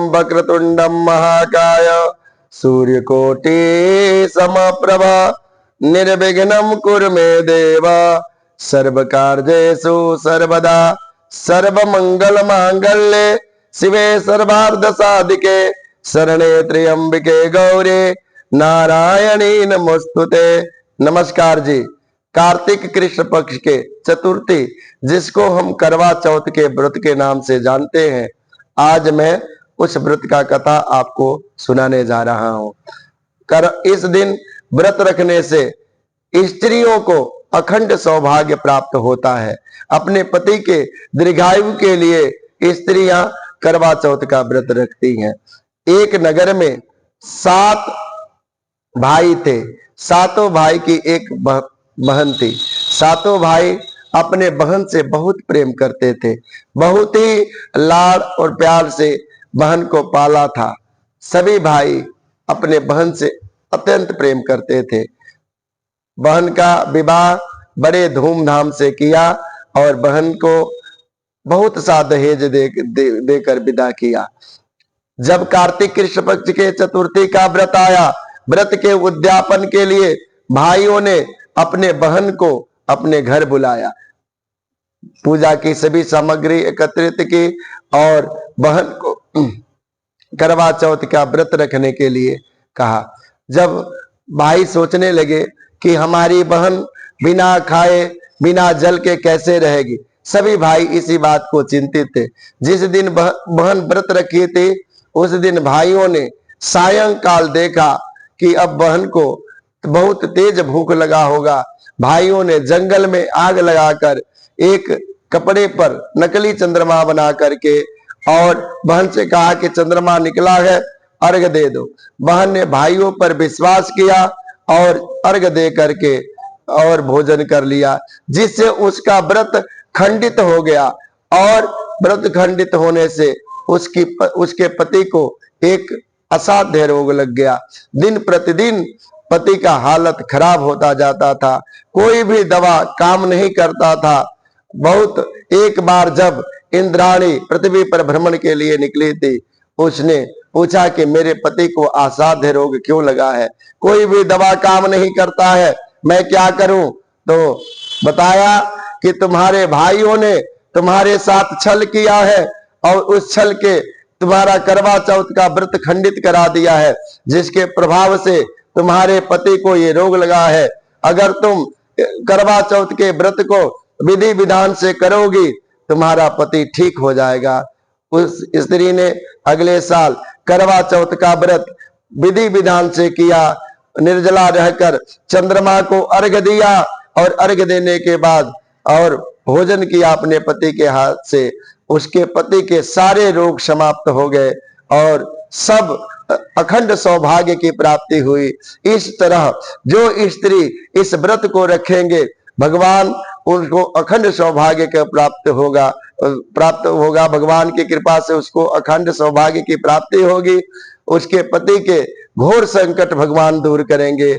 ओम वक्रतुंडम महाकाय सूर्यकोटि समप्रभा निर्विघ्नं कुरु मे देव सर्वकार्येषु सर्वदा सर्वमंगल मांगल्ये शिवे सर्वार्थ साधिके शरणे त्र्यंबिके गौरी नारायणी नमोस्तुते। नमस्कार जी। कार्तिक कृष्ण पक्ष के चतुर्थी, जिसको हम करवा चौथ के व्रत के नाम से जानते हैं, आज मैं उस व्रत का कथा आपको सुनाने जा रहा हूं। इस दिन व्रत रखने से स्त्रियों को अखंड सौभाग्य प्राप्त होता है। अपने पति के दीर्घायु के लिए स्त्रियां करवा चौथ का व्रत रखती हैं। एक नगर में 7 भाई थे। सातों भाई की एक बहन थी। सातों भाई अपने बहन से बहुत प्रेम करते थे। बहुत ही लाड़ और प्यार से बहन को पाला था। सभी भाई अपने बहन से अत्यंत प्रेम करते थे। बहन का विवाह बड़े धूमधाम से किया और बहन को बहुत सा दहेज देकर विदा किया। जब कार्तिक कृष्ण पक्ष के चतुर्थी का व्रत आया, व्रत के उद्यापन के लिए भाइयों ने अपने बहन को अपने घर बुलाया। पूजा की सभी सामग्री एकत्रित की और बहन को करवा चौथ का व्रत रखने के लिए कहा। जब भाई सोचने लगे कि हमारी बहन बिना खाए बिना जल के कैसे रहेगी, सभी भाई इसी बात को चिंतित थे। जिस दिन बहन व्रत रखी थी, उस दिन भाइयों ने सायंकाल देखा कि अब बहन को बहुत तेज भूख लगा होगा। भाइयों ने जंगल में आग लगाकर एक कपड़े पर नकली चंद्रमा बना करके और बहन से कहा कि चंद्रमा निकला है, अर्घ दे दो। बहन ने भाइयों पर विश्वास किया और अर्घ दे करके और भोजन कर लिया, जिससे उसका व्रत खंडित हो गया। और व्रत खंडित होने से उसके पति को एक असाध्य रोग लग गया। दिन प्रतिदिन पति का हालत खराब होता जाता था। कोई भी दवा काम नहीं करता था। एक बार जब इंद्राणी पृथ्वी पर भ्रमण के लिए निकली थी, उसने पूछा कि मेरे पति को असाध्य रोग क्यों लगा है, कोई भी दवा काम नहीं करता है, मैं क्या करूं? तो बताया कि तुम्हारे भाइयों ने तुम्हारे साथ छल किया है और उस छल के तुम्हारा करवा चौथ का व्रत खंडित करा दिया है, जिसके प्रभाव से तुम्हारे पति को ये रोग लगा है। अगर तुम करवा चौथ के व्रत को विधि विधान से करोगी, तुम्हारा पति ठीक हो जाएगा। उस स्त्री ने अगले साल करवा चौथ का व्रत विधि विधान से किया। निर्जला रहकर चंद्रमा को अर्घ दिया और अर्घ देने के बाद और भोजन किया अपने पति के हाथ से। उसके पति के सारे रोग समाप्त हो गए और सब अखंड सौभाग्य की प्राप्ति हुई। इस तरह जो स्त्री इस व्रत को रखेंगे, भगवान उनको अखंड सौभाग्य का प्राप्त होगा। भगवान की कृपा से उसको अखंड सौभाग्य की प्राप्ति होगी। उसके पति के घोर संकट भगवान दूर करेंगे।